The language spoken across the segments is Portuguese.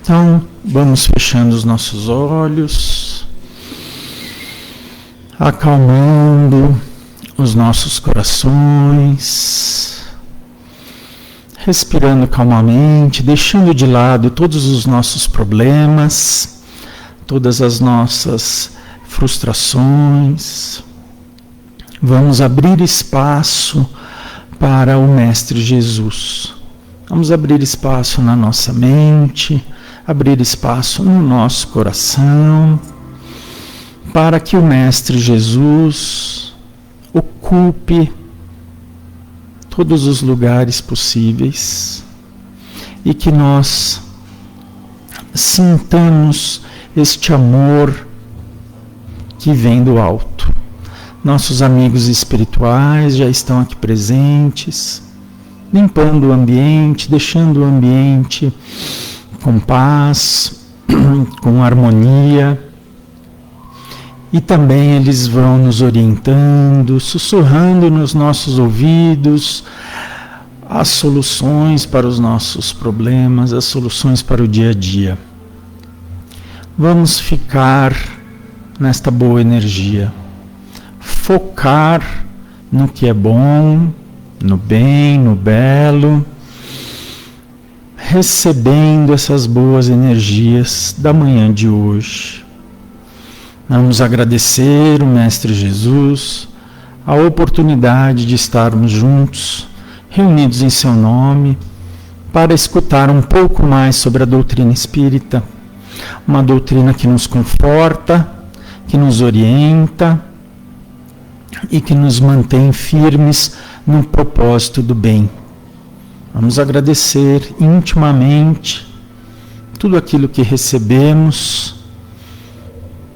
Então, vamos fechando os nossos olhos, acalmando os nossos corações, respirando calmamente, deixando de lado todos os nossos problemas, todas as nossas frustrações. Vamos abrir espaço para o Mestre Jesus. Vamos abrir espaço na nossa mente, abrir espaço no nosso coração, para que o Mestre Jesus ocupe todos os lugares possíveis e que nós sintamos este amor que vem do alto. Nossos amigos espirituais já estão aqui presentes, limpando o ambiente, deixando o ambiente com paz, com harmonia. E também eles vão nos orientando, sussurrando nos nossos ouvidos as soluções para os nossos problemas, as soluções para o dia a dia. Vamos ficar nesta boa energia, focar no que é bom, no bem, no belo, recebendo essas boas energias da manhã de hoje. Vamos agradecer o Mestre Jesus a oportunidade de estarmos juntos, reunidos em seu nome, para escutar um pouco mais sobre a doutrina espírita, uma doutrina que nos conforta, que nos orienta e que nos mantém firmes no propósito do bem. Vamos agradecer intimamente tudo aquilo que recebemos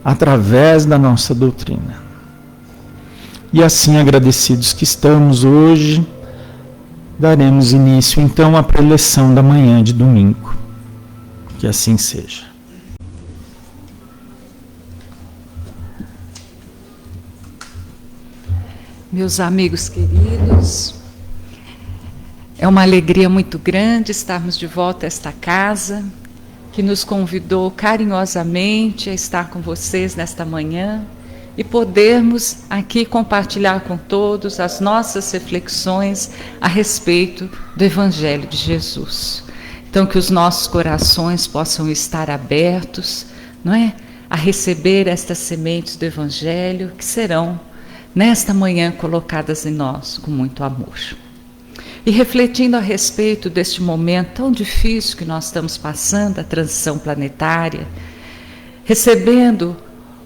através da nossa doutrina. E assim, agradecidos que estamos hoje, daremos início então à preleção da manhã de domingo. Que assim seja. Meus amigos queridos, é uma alegria muito grande estarmos de volta a esta casa, que nos convidou carinhosamente a estar com vocês nesta manhã e podermos aqui compartilhar com todos as nossas reflexões a respeito do Evangelho de Jesus. Então, que os nossos corações possam estar abertos, não é? A receber estas sementes do Evangelho que serão nesta manhã colocadas em nós com muito amor. E refletindo a respeito deste momento tão difícil que nós estamos passando, a transição planetária, recebendo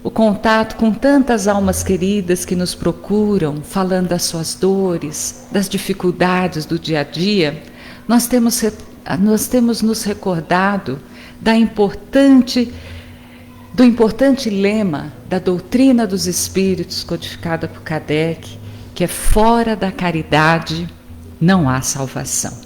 o contato com tantas almas queridas que nos procuram, falando das suas dores, das dificuldades do dia a dia, nós temos nos recordado do importante lema da doutrina dos Espíritos, codificada por Kardec, que é: fora da caridade não há salvação.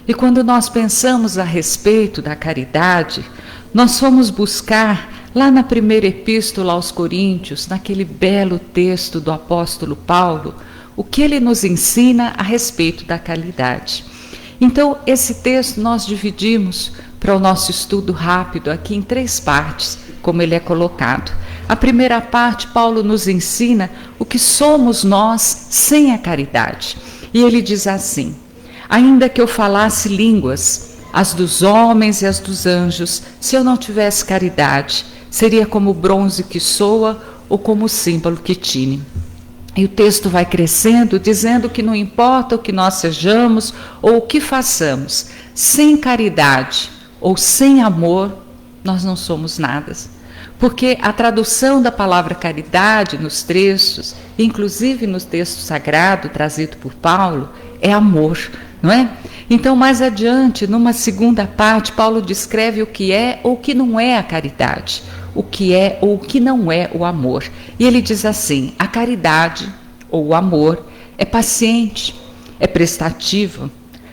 E quando nós pensamos a respeito da caridade, nós fomos buscar lá na primeira epístola aos Coríntios, naquele belo texto do apóstolo Paulo, o que ele nos ensina a respeito da caridade. Então, esse texto nós dividimos para o nosso estudo rápido aqui em 3 partes, como ele é colocado. A primeira parte, Paulo nos ensina o que somos nós sem a caridade. E ele diz assim: ainda que eu falasse línguas, as dos homens e as dos anjos, se eu não tivesse caridade, seria como o bronze que soa ou como o símbolo que tine. E o texto vai crescendo, dizendo que não importa o que nós sejamos ou o que façamos, sem caridade ou sem amor, nós não somos nada. Porque a tradução da palavra caridade nos trechos, inclusive no texto sagrado trazido por Paulo, é amor, não é? Então, mais adiante, numa segunda parte, Paulo descreve o que é ou o que não é a caridade, o que é ou o que não é o amor. E ele diz assim: a caridade ou o amor é paciente, é prestativa,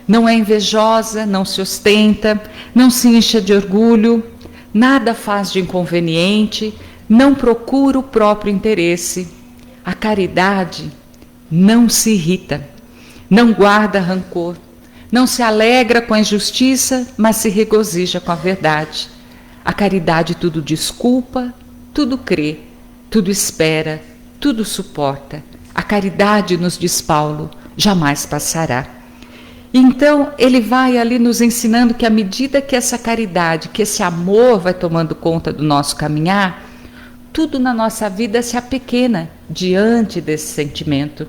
não é invejosa, não se ostenta, não se incha de orgulho, nada faz de inconveniente, não procura o próprio interesse. A caridade não se irrita, não guarda rancor, Não se alegra com a injustiça, mas se regozija com a verdade. A caridade tudo desculpa, tudo crê, tudo espera, tudo suporta. A caridade, nos diz Paulo, jamais passará. Então, ele vai ali nos ensinando que à medida que essa caridade, que esse amor vai tomando conta do nosso caminhar, tudo na nossa vida se apequena diante desse sentimento.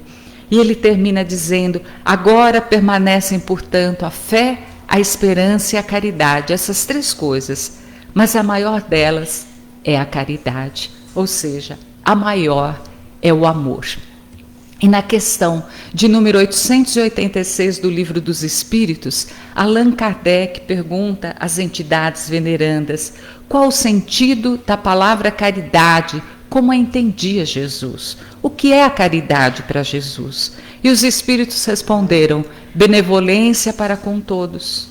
E ele termina dizendo: agora permanecem, portanto, a fé, a esperança e a caridade, essas três coisas, mas a maior delas é a caridade, ou seja, a maior é o amor. E na questão de número 886 do Livro dos Espíritos, Allan Kardec pergunta às entidades venerandas qual o sentido da palavra caridade, como a entendia Jesus. O que é a caridade para Jesus? E os Espíritos responderam: benevolência para com todos,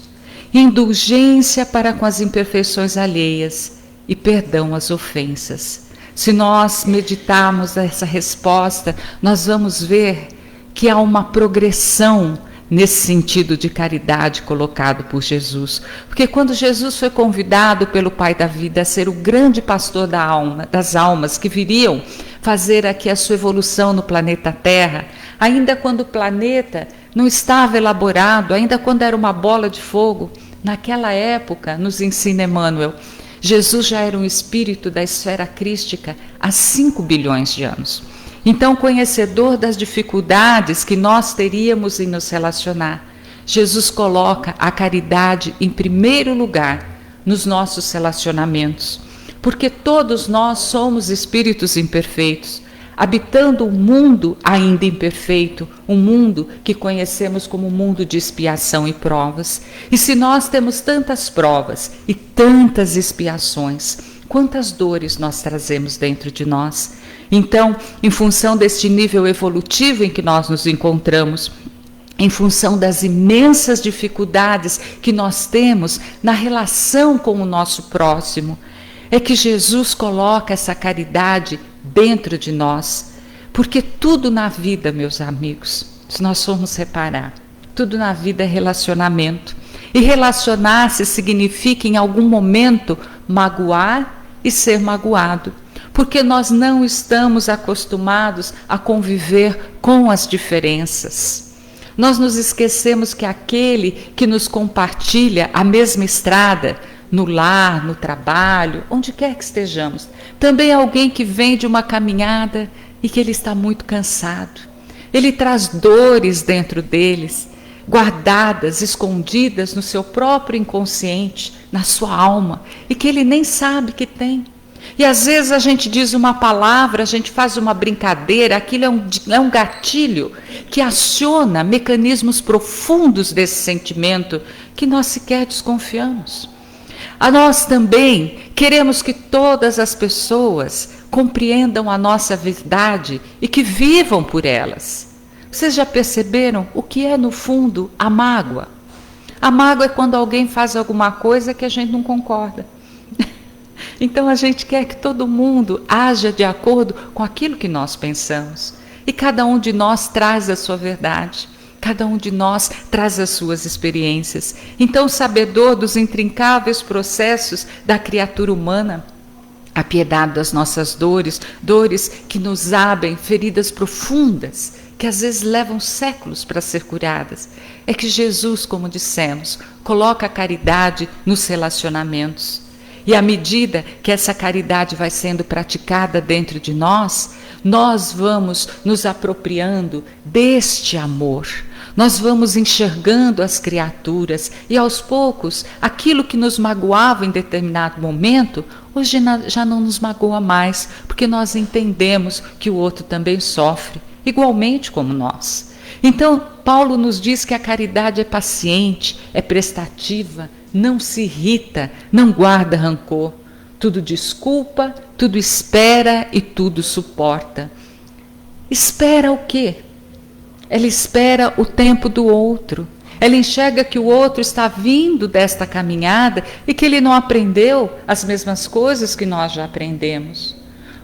indulgência para com as imperfeições alheias e perdão às ofensas. Se nós meditarmos essa resposta, nós vamos ver que há uma progressão nesse sentido de caridade colocado por Jesus. Porque quando Jesus foi convidado pelo Pai da Vida a ser o grande pastor das almas que viriam fazer aqui a sua evolução no planeta Terra, ainda quando o planeta não estava elaborado, ainda quando era uma bola de fogo, naquela época, nos ensina Emmanuel, Jesus já era um espírito da esfera crística há 5 bilhões de anos. Então, conhecedor das dificuldades que nós teríamos em nos relacionar, Jesus coloca a caridade em primeiro lugar nos nossos relacionamentos, porque todos nós somos espíritos imperfeitos, habitando um mundo ainda imperfeito, um mundo que conhecemos como um mundo de expiação e provas. E se nós temos tantas provas e tantas expiações, quantas dores nós trazemos dentro de nós? Então, em função deste nível evolutivo em que nós nos encontramos, em função das imensas dificuldades que nós temos na relação com o nosso próximo, é que Jesus coloca essa caridade dentro de nós, porque tudo na vida, meus amigos, se nós formos reparar, tudo na vida é relacionamento, e relacionar-se significa em algum momento magoar e ser magoado, porque nós não estamos acostumados a conviver com as diferenças. Nós nos esquecemos que aquele que nos compartilha a mesma estrada, no lar, no trabalho, onde quer que estejamos, também é alguém que vem de uma caminhada e que ele está muito cansado. Ele traz dores dentro deles, guardadas, escondidas no seu próprio inconsciente, na sua alma, e que ele nem sabe que tem. E às vezes a gente diz uma palavra, a gente faz uma brincadeira, aquilo é um gatilho que aciona mecanismos profundos desse sentimento que nós sequer desconfiamos. A nós também queremos que todas as pessoas compreendam a nossa verdade e que vivam por elas. Vocês já perceberam o que é, no fundo, a mágoa? A mágoa é quando alguém faz alguma coisa que a gente não concorda. Então a gente quer que todo mundo haja de acordo com aquilo que nós pensamos. E cada um de nós traz a sua verdade. Cada um de nós traz as suas experiências. Então, sabedor dos intrincáveis processos da criatura humana, apiedado das nossas dores, dores que nos abrem feridas profundas, que às vezes levam séculos para ser curadas, é que Jesus, como dissemos, coloca a caridade nos relacionamentos. E à medida que essa caridade vai sendo praticada dentro de nós, nós vamos nos apropriando deste amor. Nós vamos enxergando as criaturas e, aos poucos, aquilo que nos magoava em determinado momento, hoje já não nos magoa mais, porque nós entendemos que o outro também sofre, igualmente como nós. Então, Paulo nos diz que a caridade é paciente, é prestativa, não se irrita, não guarda rancor, tudo desculpa, tudo espera e tudo suporta. Espera o quê? Ela espera o tempo do outro. Ela enxerga que o outro está vindo desta caminhada e que ele não aprendeu as mesmas coisas que nós já aprendemos.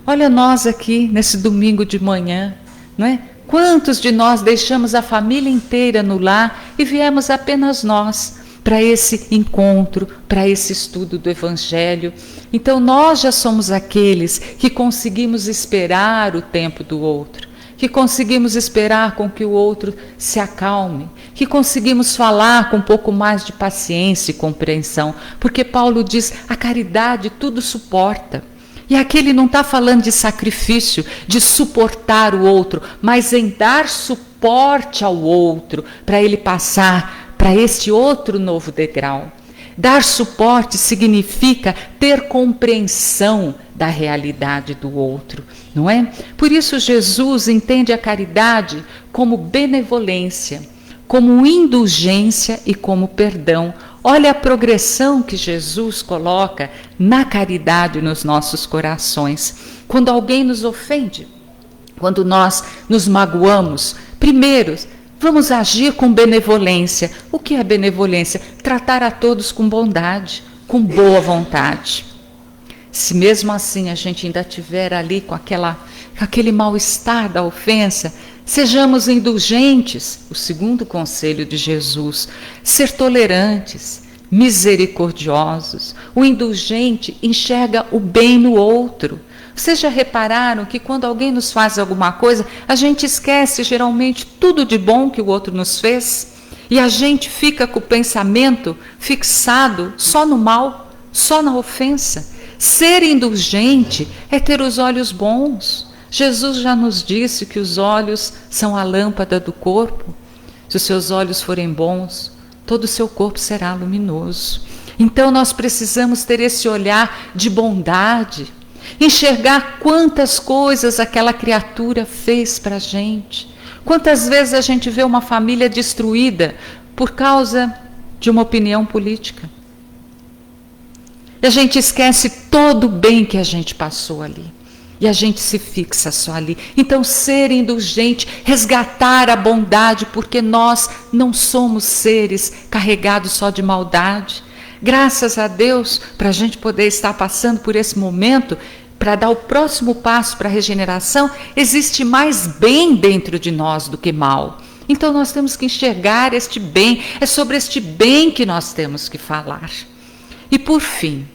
Olha nós aqui nesse domingo de manhã, não é? Quantos de nós deixamos a família inteira no lar e viemos apenas nós para esse encontro, para esse estudo do Evangelho? Então nós já somos aqueles que conseguimos esperar o tempo do outro, que conseguimos esperar com que o outro se acalme, que conseguimos falar com um pouco mais de paciência e compreensão, porque Paulo diz, a caridade tudo suporta. E aqui ele não está falando de sacrifício, de suportar o outro, mas em dar suporte ao outro, para ele passar para este outro novo degrau. Dar suporte significa ter compreensão da realidade do outro, não é? Por isso Jesus entende a caridade como benevolência, como indulgência e como perdão. Olha a progressão que Jesus coloca na caridade nos nossos corações. Quando alguém nos ofende, quando nós nos magoamos, primeiro, vamos agir com benevolência. O que é benevolência? Tratar a todos com bondade, com boa vontade. Se mesmo assim a gente ainda estiver ali com aquele mal-estar da ofensa, sejamos indulgentes, o segundo conselho de Jesus, ser tolerantes, misericordiosos. O indulgente enxerga o bem no outro. Vocês já repararam que quando alguém nos faz alguma coisa, a gente esquece geralmente tudo de bom que o outro nos fez e a gente fica com o pensamento fixado só no mal, só na ofensa. Ser indulgente é ter os olhos bons. Jesus já nos disse que os olhos são a lâmpada do corpo. Se os seus olhos forem bons, todo o seu corpo será luminoso. Então nós precisamos ter esse olhar de bondade, enxergar quantas coisas aquela criatura fez para a gente. Quantas vezes a gente vê uma família destruída por causa de uma opinião política. E a gente esquece todo o bem que a gente passou ali. E a gente se fixa só ali. Então, ser indulgente, resgatar a bondade, porque nós não somos seres carregados só de maldade. Graças a Deus, para a gente poder estar passando por esse momento, para dar o próximo passo para a regeneração, existe mais bem dentro de nós do que mal. Então, nós temos que enxergar este bem. É sobre este bem que nós temos que falar. E por fim,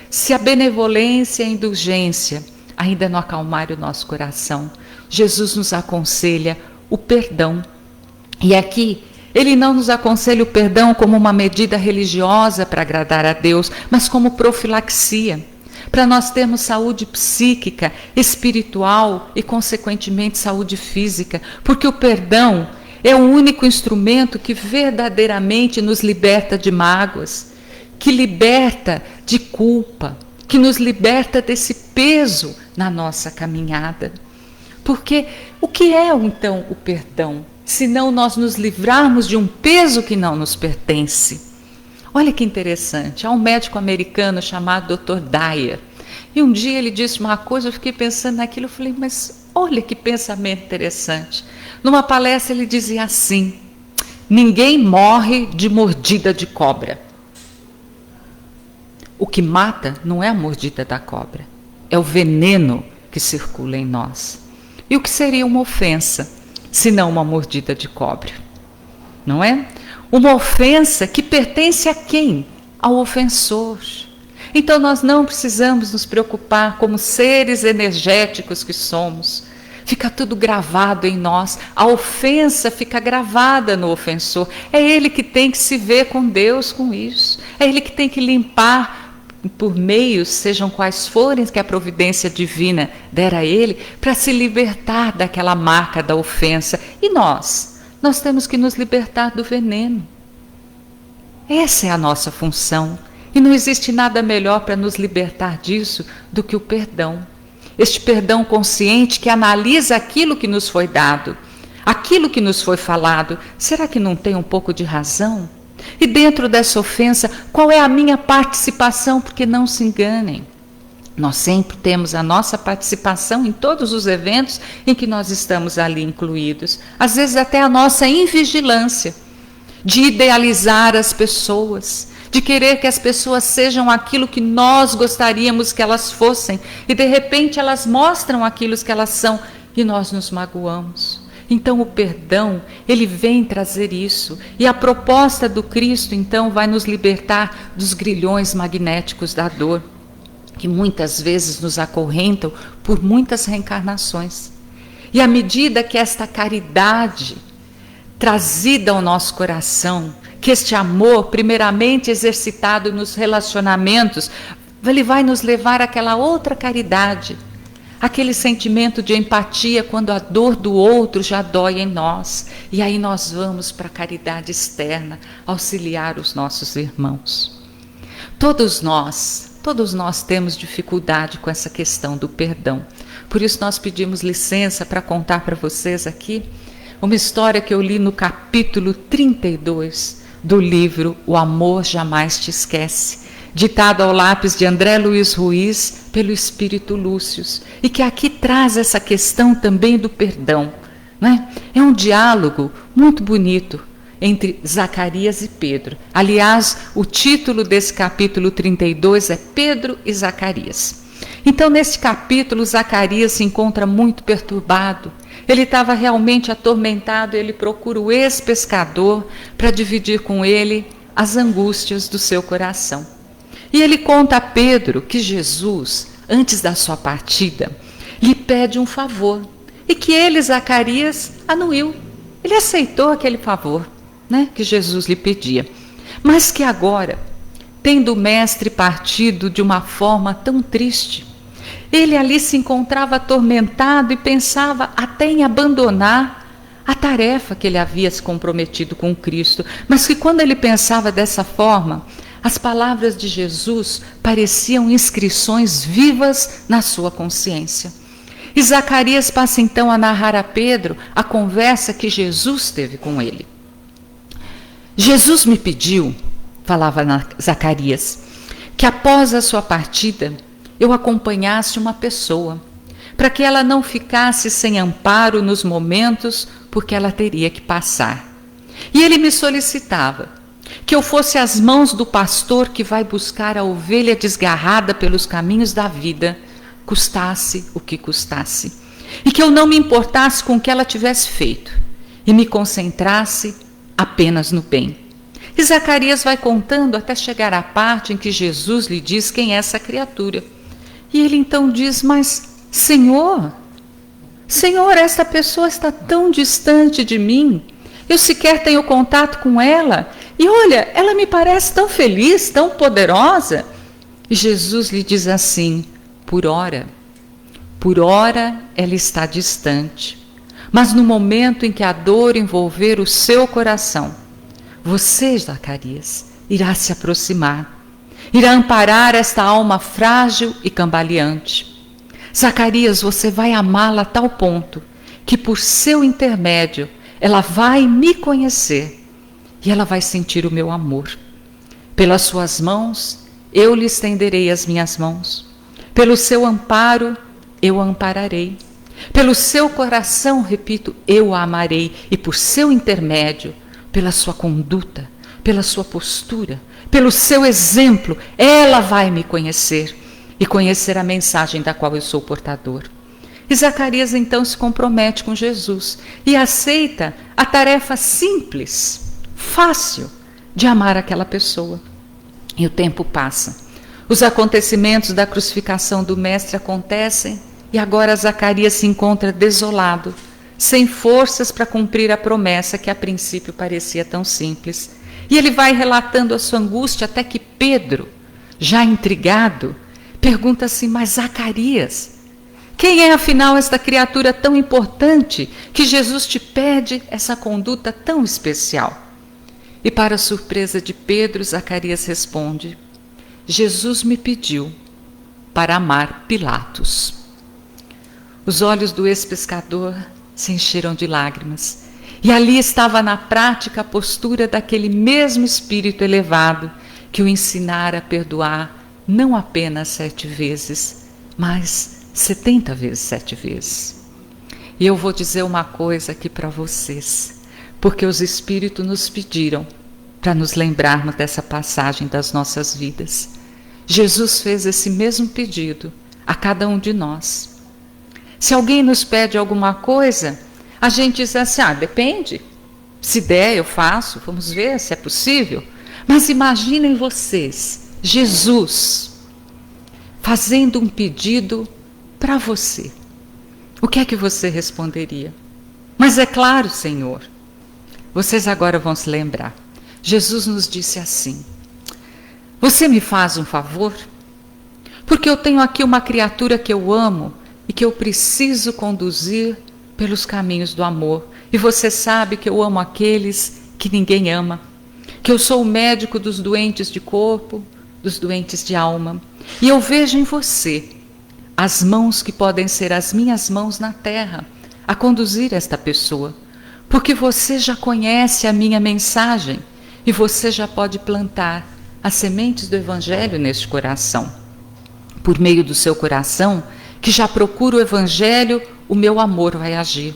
se a benevolência e a indulgência ainda não acalmarem o nosso coração, Jesus nos aconselha o perdão. E aqui, ele não nos aconselha o perdão como uma medida religiosa para agradar a Deus, mas como profilaxia, para nós termos saúde psíquica, espiritual e, consequentemente, saúde física, porque o perdão é o único instrumento que verdadeiramente nos liberta de mágoas, que liberta de culpa, que nos liberta desse peso na nossa caminhada. Porque o que é então o perdão? Senão nós nos livrarmos de um peso que não nos pertence. Olha que interessante, há um médico americano chamado Dr. Dyer, e um dia ele disse uma coisa, eu fiquei pensando naquilo, eu falei, mas olha que pensamento interessante. Numa palestra ele dizia assim, ninguém morre de mordida de cobra. O que mata não é a mordida da cobra, é o veneno que circula em nós. E o que seria uma ofensa, se não uma mordida de cobra? Não é? Uma ofensa que pertence a quem? Ao ofensor. Então nós não precisamos nos preocupar como seres energéticos que somos. Fica tudo gravado em nós, a ofensa fica gravada no ofensor. É ele que tem que se ver com Deus com isso. É ele que tem que limpar por meios, sejam quais forem que a providência divina der a ele, para se libertar daquela marca da ofensa. E nós temos que nos libertar do veneno. Essa é a nossa função. E não existe nada melhor para nos libertar disso do que o perdão. Este perdão consciente que analisa aquilo que nos foi dado, aquilo que nos foi falado. Será que não tem um pouco de razão? E dentro dessa ofensa, qual é a minha participação? Porque não se enganem. Nós sempre temos a nossa participação em todos os eventos em que nós estamos ali incluídos. Às vezes até a nossa invigilância de idealizar as pessoas, de querer que as pessoas sejam aquilo que nós gostaríamos que elas fossem. E de repente elas mostram aquilo que elas são e nós nos magoamos. Então o perdão, ele vem trazer isso. E a proposta do Cristo, então, vai nos libertar dos grilhões magnéticos da dor, que muitas vezes nos acorrentam por muitas reencarnações. E à medida que esta caridade trazida ao nosso coração, que este amor, primeiramente exercitado nos relacionamentos, ele vai nos levar àquela outra caridade, aquele sentimento de empatia quando a dor do outro já dói em nós. E aí nós vamos para a caridade externa, auxiliar os nossos irmãos. Todos nós temos dificuldade com essa questão do perdão. Por isso nós pedimos licença para contar para vocês aqui uma história que eu li no capítulo 32 do livro O Amor Jamais Te Esquece, ditado ao lápis de André Luiz Ruiz pelo Espírito Lúcius, e que aqui traz essa questão também do perdão, né? É um diálogo muito bonito entre Zacarias e Pedro. Aliás, o título desse capítulo 32 é Pedro e Zacarias. Então, neste capítulo, Zacarias se encontra muito perturbado. Ele estava realmente atormentado. Ele procura o ex-pescador para dividir com ele as angústias do seu coração. E ele conta a Pedro que Jesus, antes da sua partida, lhe pede um favor. E que ele, Zacarias, anuiu. Ele aceitou aquele favor, né, que Jesus lhe pedia. Mas que agora, tendo o mestre partido de uma forma tão triste, ele ali se encontrava atormentado e pensava até em abandonar a tarefa que ele havia se comprometido com Cristo. Mas que quando ele pensava dessa forma, as palavras de Jesus pareciam inscrições vivas na sua consciência. E Zacarias passa então a narrar a Pedro a conversa que Jesus teve com ele. Jesus me pediu, falava Zacarias, que após a sua partida eu acompanhasse uma pessoa, para que ela não ficasse sem amparo nos momentos por que ela teria que passar. E ele me solicitava que eu fosse às mãos do pastor que vai buscar a ovelha desgarrada pelos caminhos da vida, custasse o que custasse, e que eu não me importasse com o que ela tivesse feito, e me concentrasse apenas no bem. E Zacarias vai contando até chegar à parte em que Jesus lhe diz quem é essa criatura. E ele então diz, mas Senhor, esta pessoa está tão distante de mim, eu sequer tenho contato com ela, e olha, ela me parece tão feliz, tão poderosa. E Jesus lhe diz assim, por ora ela está distante, mas no momento em que a dor envolver o seu coração, você, Zacarias, irá se aproximar, irá amparar esta alma frágil e cambaleante. Zacarias, você vai amá-la a tal ponto que por seu intermédio ela vai me conhecer e ela vai sentir o meu amor. Pelas suas mãos eu lhe estenderei as minhas mãos, pelo seu amparo eu a ampararei, pelo seu coração, repito, eu a amarei, e por seu intermédio, pela sua conduta, pela sua postura, pelo seu exemplo, ela vai me conhecer e conhecer a mensagem da qual eu sou portador. E Zacarias então se compromete com Jesus e aceita a tarefa simples, fácil, de amar aquela pessoa. E o tempo passa. Os acontecimentos da crucificação do Mestre acontecem e agora Zacarias se encontra desolado, sem forças para cumprir a promessa que a princípio parecia tão simples. E ele vai relatando a sua angústia até que Pedro, já intrigado, pergunta assim, mas Zacarias, quem é afinal esta criatura tão importante que Jesus te pede essa conduta tão especial? E para a surpresa de Pedro, Zacarias responde, Jesus me pediu para amar Pilatos. Os olhos do ex-pescador se encheram de lágrimas. E ali estava na prática a postura daquele mesmo espírito elevado que o ensinara a perdoar não apenas 7 vezes, mas 70 vezes 7 vezes. E eu vou dizer uma coisa aqui para vocês, porque os espíritos nos pediram para nos lembrarmos dessa passagem das nossas vidas. Jesus fez esse mesmo pedido a cada um de nós. Se alguém nos pede alguma coisa, A gente diz assim, depende. Se der, eu faço, vamos ver se é possível. Mas imaginem vocês, Jesus, fazendo um pedido para você. O que é que você responderia? Mas é claro, Senhor. Vocês agora vão se lembrar. Jesus nos disse assim: você me faz um favor? Porque eu tenho aqui uma criatura que eu amo e que eu preciso conduzir pelos caminhos do amor. E você sabe que eu amo aqueles que ninguém ama. Que eu sou o médico dos doentes de corpo, dos doentes de alma. E eu vejo em você as mãos que podem ser as minhas mãos na terra, a conduzir esta pessoa. Porque você já conhece a minha mensagem e você já pode plantar as sementes do Evangelho neste coração. Por meio do seu coração, que já procura o Evangelho, o meu amor vai agir.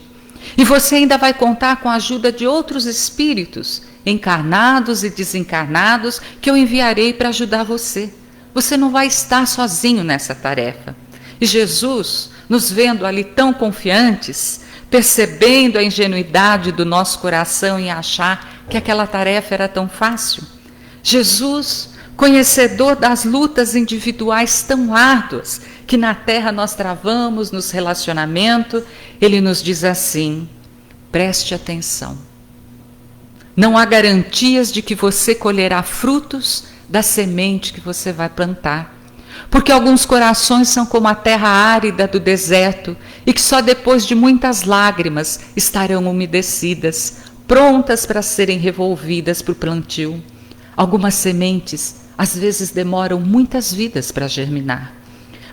E você ainda vai contar com a ajuda de outros espíritos, encarnados e desencarnados, que eu enviarei para ajudar você. Você não vai estar sozinho nessa tarefa. E Jesus, nos vendo ali tão confiantes, percebendo a ingenuidade do nosso coração em achar que aquela tarefa era tão fácil, Jesus, conhecedor das lutas individuais tão árduas que na terra nós travamos nos relacionamentos, ele nos diz assim: preste atenção. Não há garantias de que você colherá frutos da semente que você vai plantar. Porque alguns corações são como a terra árida do deserto e que só depois de muitas lágrimas estarão umedecidas, prontas para serem revolvidas para o plantio. Algumas sementes às vezes demoram muitas vidas para germinar.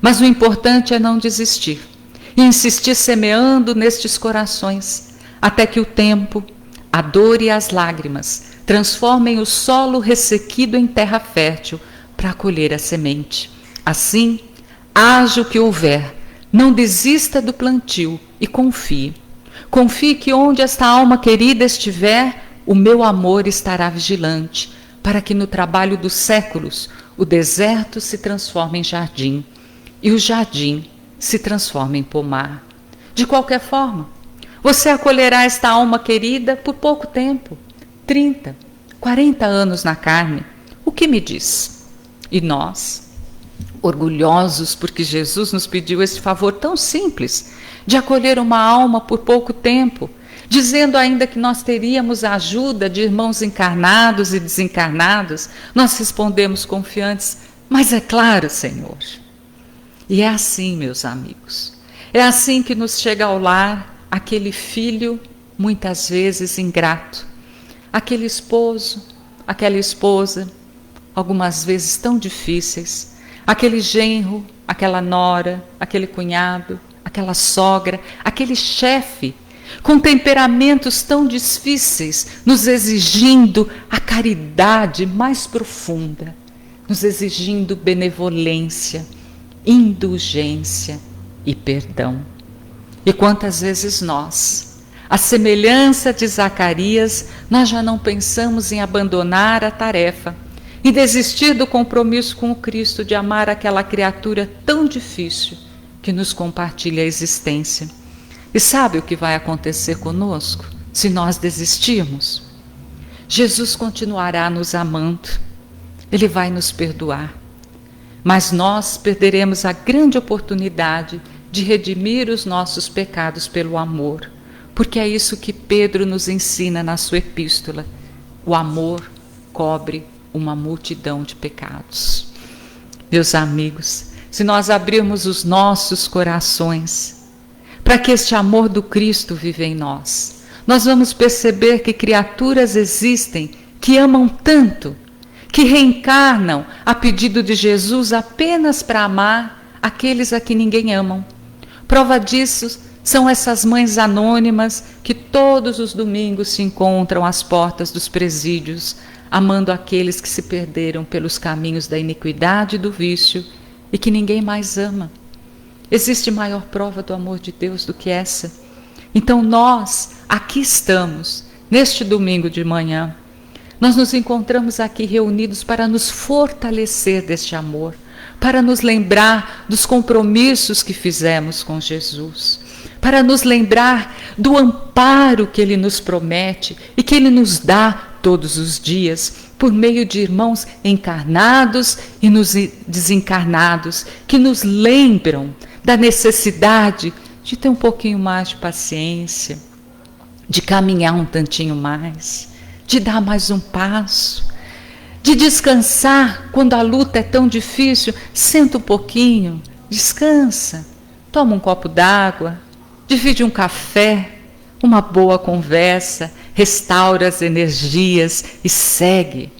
Mas o importante é não desistir e insistir semeando nestes corações, até que o tempo, a dor e as lágrimas transformem o solo ressequido em terra fértil para acolher a semente. Assim, haja o que houver, não desista do plantio e confie. Confie que onde esta alma querida estiver, o meu amor estará vigilante, para que no trabalho dos séculos o deserto se transforme em jardim e o jardim se transforme em pomar. De qualquer forma, você acolherá esta alma querida por pouco tempo, 30, 40 anos na carne. O que me diz? E nós, orgulhosos porque Jesus nos pediu esse favor tão simples de acolher uma alma por pouco tempo, dizendo ainda que nós teríamos a ajuda de irmãos encarnados e desencarnados, nós respondemos confiantes: mas é claro, Senhor. E é assim, meus amigos, é assim que nos chega ao lar aquele filho, muitas vezes ingrato, aquele esposo, aquela esposa, algumas vezes tão difíceis, aquele genro, aquela nora, aquele cunhado, aquela sogra, aquele chefe, com temperamentos tão difíceis, nos exigindo a caridade mais profunda, nos exigindo benevolência, indulgência e perdão. E quantas vezes nós, à semelhança de Zacarias, nós já não pensamos em abandonar a tarefa, em desistir do compromisso com o Cristo de amar aquela criatura tão difícil que nos compartilha a existência. E sabe o que vai acontecer conosco se nós desistirmos? Jesus continuará nos amando, Ele vai nos perdoar, mas nós perderemos a grande oportunidade de redimir os nossos pecados pelo amor, porque é isso que Pedro nos ensina na sua epístola: o amor cobre uma multidão de pecados. Meus amigos, se nós abrirmos os nossos corações para que este amor do Cristo viva em nós, nós vamos perceber que criaturas existem que amam tanto, que reencarnam a pedido de Jesus apenas para amar aqueles a que ninguém amam. Prova disso são essas mães anônimas que todos os domingos se encontram às portas dos presídios, amando aqueles que se perderam pelos caminhos da iniquidade e do vício e que ninguém mais ama. Existe maior prova do amor de Deus do que essa? Então nós aqui estamos, neste domingo de manhã, nós nos encontramos aqui reunidos para nos fortalecer deste amor, para nos lembrar dos compromissos que fizemos com Jesus, para nos lembrar do amparo que Ele nos promete e que Ele nos dá todos os dias, por meio de irmãos encarnados e nos desencarnados, que nos lembram da necessidade de ter um pouquinho mais de paciência, de caminhar um tantinho mais, de dar mais um passo, de descansar quando a luta é tão difícil. Senta um pouquinho, descansa, toma um copo d'água, divide um café, uma boa conversa, restaura as energias e segue.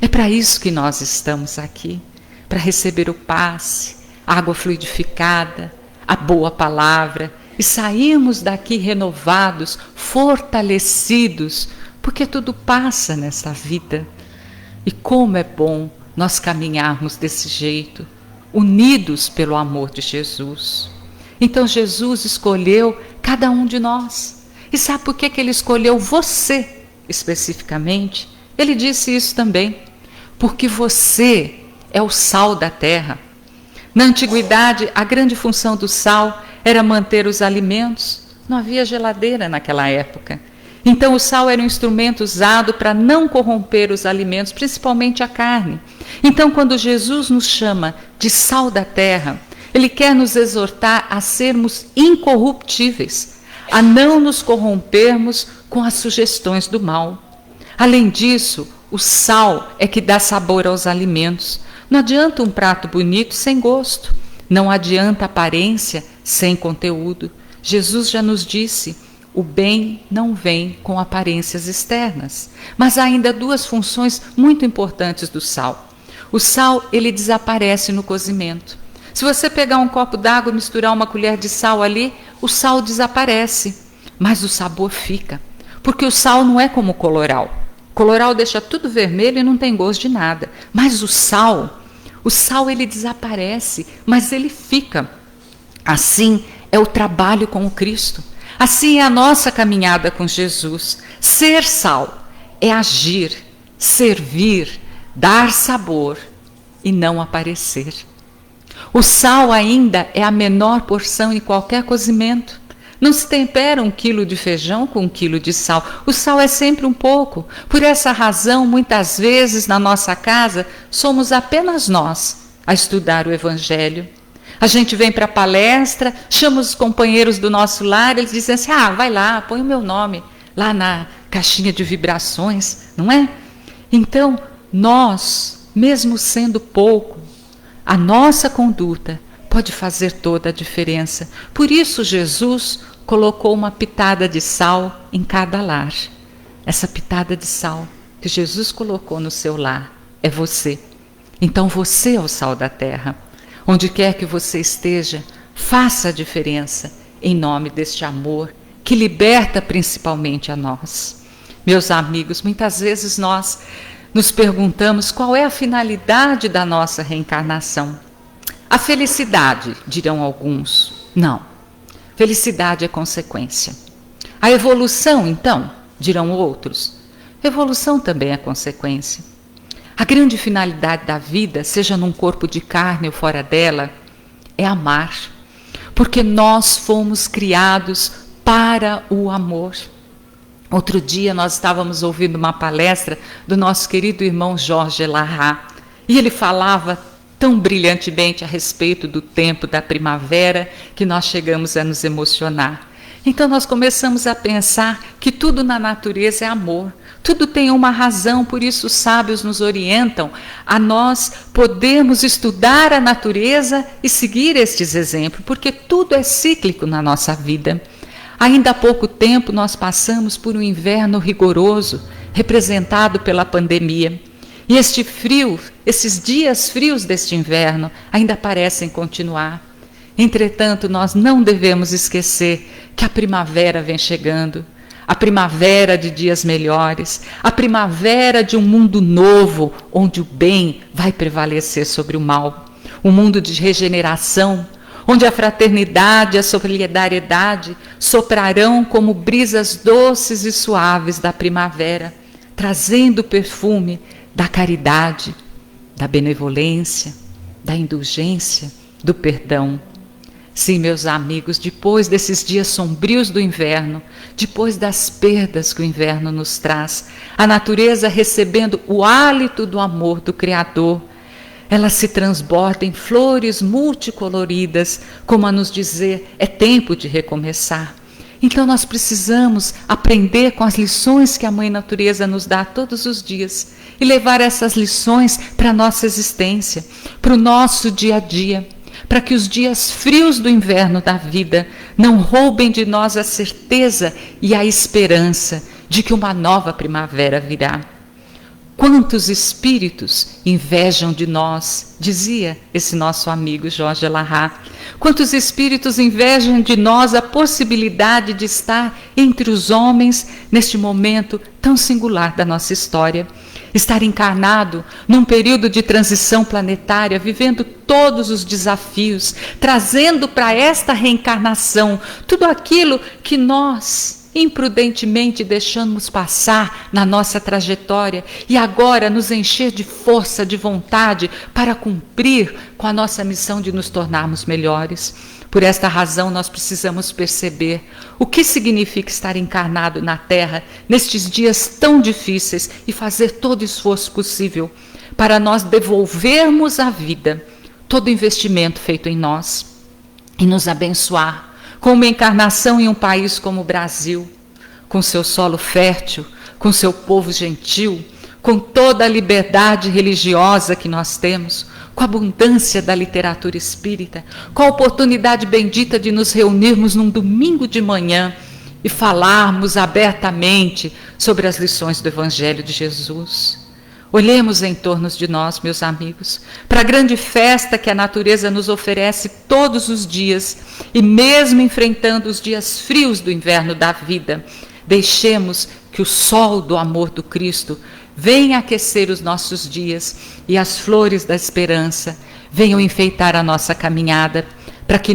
É para isso que nós estamos aqui, para receber o passe, a água fluidificada, a boa palavra, e sairmos daqui renovados, fortalecidos, porque tudo passa nessa vida. E como é bom nós caminharmos desse jeito, unidos pelo amor de Jesus. Então Jesus escolheu cada um de nós. E sabe por que Ele escolheu você especificamente? Ele disse isso também. Porque você é o sal da terra. Na antiguidade, a grande função do sal era manter os alimentos. Não havia geladeira naquela época. Então o sal era um instrumento usado para não corromper os alimentos, principalmente a carne. Então quando Jesus nos chama de sal da terra, Ele quer nos exortar a sermos incorruptíveis, a não nos corrompermos com as sugestões do mal. Além disso, o sal é que dá sabor aos alimentos. Não adianta um prato bonito sem gosto. Não adianta aparência sem conteúdo. Jesus já nos disse, o bem não vem com aparências externas. Mas há ainda duas funções muito importantes do sal. O sal, ele desaparece no cozimento. Se você pegar um copo d'água e misturar uma colher de sal ali, o sal desaparece, mas o sabor fica. Porque o sal não é como o coloral. O coloral deixa tudo vermelho e não tem gosto de nada. Mas o sal ele desaparece, mas ele fica. Assim é o trabalho com o Cristo. Assim é a nossa caminhada com Jesus. Ser sal é agir, servir, dar sabor e não aparecer. O sal ainda é a menor porção em qualquer cozimento. Não se tempera 1 quilo de feijão com 1 quilo de sal. O sal é sempre um pouco. Por essa razão, muitas vezes na nossa casa, somos apenas nós a estudar o Evangelho. A gente vem para a palestra, chama os companheiros do nosso lar, eles dizem assim, vai lá, põe o meu nome lá na caixinha de vibrações, não é? Então, nós, mesmo sendo pouco, a nossa conduta pode fazer toda a diferença. Por isso Jesus colocou uma pitada de sal em cada lar. Essa pitada de sal que Jesus colocou no seu lar é você. Então você é o sal da terra. Onde quer que você esteja, faça a diferença em nome deste amor que liberta principalmente a nós. Meus amigos, muitas vezes nós nos perguntamos qual é a finalidade da nossa reencarnação. A felicidade, dirão alguns. Não. Felicidade é consequência. A evolução, então, dirão outros. Evolução também é consequência. A grande finalidade da vida, seja num corpo de carne ou fora dela, é amar. Porque nós fomos criados para o amor. Outro dia nós estávamos ouvindo uma palestra do nosso querido irmão Jorge Larrat. E ele falava tão brilhantemente a respeito do tempo da primavera que nós chegamos a nos emocionar. Então nós começamos a pensar que tudo na natureza é amor, tudo tem uma razão, por isso os sábios nos orientam a nós podermos estudar a natureza e seguir estes exemplos, porque tudo é cíclico na nossa vida. Ainda há pouco tempo nós passamos por um inverno rigoroso, representado pela pandemia. E este frio, esses dias frios deste inverno, ainda parecem continuar. Entretanto, nós não devemos esquecer que a primavera vem chegando, a primavera de dias melhores, a primavera de um mundo novo, onde o bem vai prevalecer sobre o mal, um mundo de regeneração, onde a fraternidade e a solidariedade soprarão como brisas doces e suaves da primavera, trazendo o perfume da caridade, da benevolência, da indulgência, do perdão. Sim, meus amigos, depois desses dias sombrios do inverno, depois das perdas que o inverno nos traz, a natureza recebendo o hálito do amor do Criador, ela se transborda em flores multicoloridas, como a nos dizer, é tempo de recomeçar. Então nós precisamos aprender com as lições que a Mãe Natureza nos dá todos os dias e levar essas lições para a nossa existência, para o nosso dia a dia, para que os dias frios do inverno da vida não roubem de nós a certeza e a esperança de que uma nova primavera virá. Quantos espíritos invejam de nós, dizia esse nosso amigo Jorge Larrat. Quantos espíritos invejam de nós a possibilidade de estar entre os homens neste momento tão singular da nossa história. Estar encarnado num período de transição planetária, vivendo todos os desafios, trazendo para esta reencarnação tudo aquilo que nós imprudentemente deixamos passar na nossa trajetória e agora nos encher de força, de vontade para cumprir com a nossa missão de nos tornarmos melhores. Por esta razão nós precisamos perceber o que significa estar encarnado na Terra nestes dias tão difíceis e fazer todo o esforço possível para nós devolvermos à vida todo o investimento feito em nós e nos abençoar com uma encarnação em um país como o Brasil, com seu solo fértil, com seu povo gentil, com toda a liberdade religiosa que nós temos, com a abundância da literatura espírita, com a oportunidade bendita de nos reunirmos num domingo de manhã e falarmos abertamente sobre as lições do Evangelho de Jesus. Olhemos em torno de nós, meus amigos, para a grande festa que a natureza nos oferece todos os dias e mesmo enfrentando os dias frios do inverno da vida, deixemos que o sol do amor do Cristo venha aquecer os nossos dias e as flores da esperança venham enfeitar a nossa caminhada, para que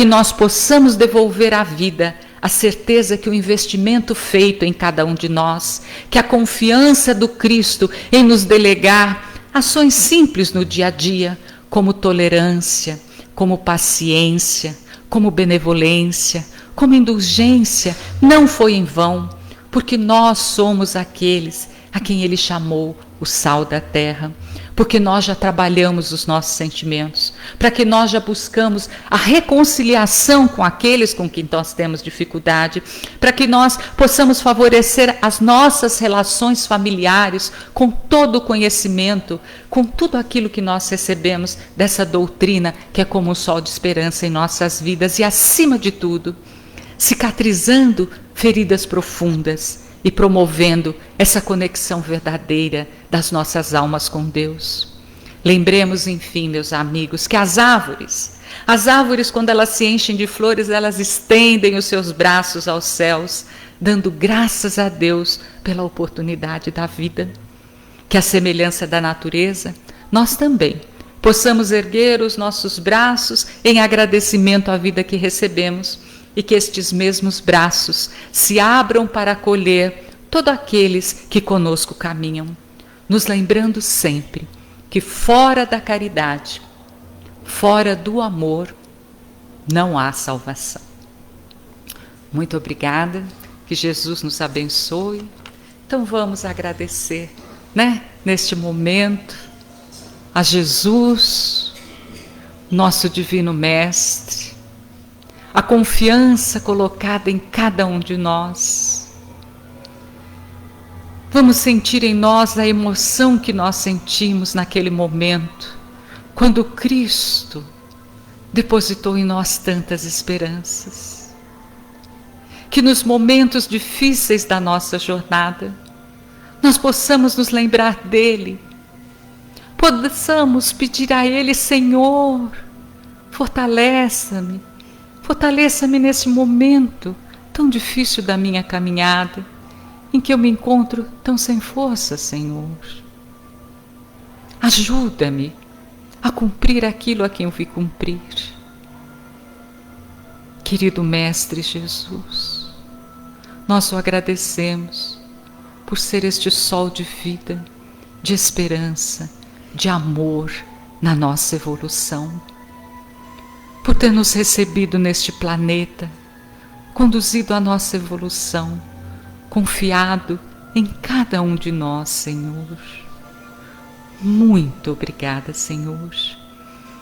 nós possamos devolver à vida a certeza que o investimento feito em cada um de nós, que a confiança do Cristo em nos delegar ações simples no dia a dia, como tolerância, como paciência, como benevolência, como indulgência, não foi em vão, porque nós somos aqueles a quem Ele chamou o sal da terra, porque nós já trabalhamos os nossos sentimentos, para que nós já buscamos a reconciliação com aqueles com quem nós temos dificuldade, para que nós possamos favorecer as nossas relações familiares com todo o conhecimento, com tudo aquilo que nós recebemos dessa doutrina que é como um sol de esperança em nossas vidas e, acima de tudo, cicatrizando feridas profundas e promovendo essa conexão verdadeira das nossas almas com Deus. Lembremos, enfim, meus amigos, que as árvores, quando elas se enchem de flores, elas estendem os seus braços aos céus, dando graças a Deus pela oportunidade da vida. Que a semelhança da natureza, nós também possamos erguer os nossos braços em agradecimento à vida que recebemos, e que estes mesmos braços se abram para acolher todos aqueles que conosco caminham, nos lembrando sempre que fora da caridade, fora do amor, não há salvação. Muito obrigada, que Jesus nos abençoe. Então vamos agradecer, neste momento, a Jesus, nosso Divino Mestre, a confiança colocada em cada um de nós. Vamos sentir em nós a emoção que nós sentimos naquele momento, quando Cristo depositou em nós tantas esperanças. Que nos momentos difíceis da nossa jornada, nós possamos nos lembrar dele, possamos pedir a ele: Senhor, fortaleça-me nesse momento tão difícil da minha caminhada, em que eu me encontro tão sem força, Senhor. Ajuda-me a cumprir aquilo a quem eu vim cumprir. Querido Mestre Jesus, nós o agradecemos por ser este sol de vida, de esperança, de amor na nossa evolução. por ter nos recebido neste planeta, conduzido a nossa evolução, confiado em cada um de nós, Senhor. Muito obrigada, Senhor.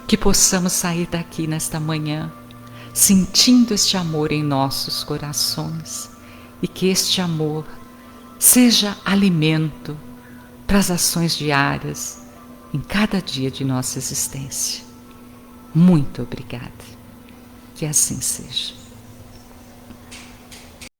Que possamos sair daqui nesta manhã sentindo este amor em nossos corações e que este amor seja alimento para as ações diárias em cada dia de nossa existência. Muito obrigada. Que assim seja.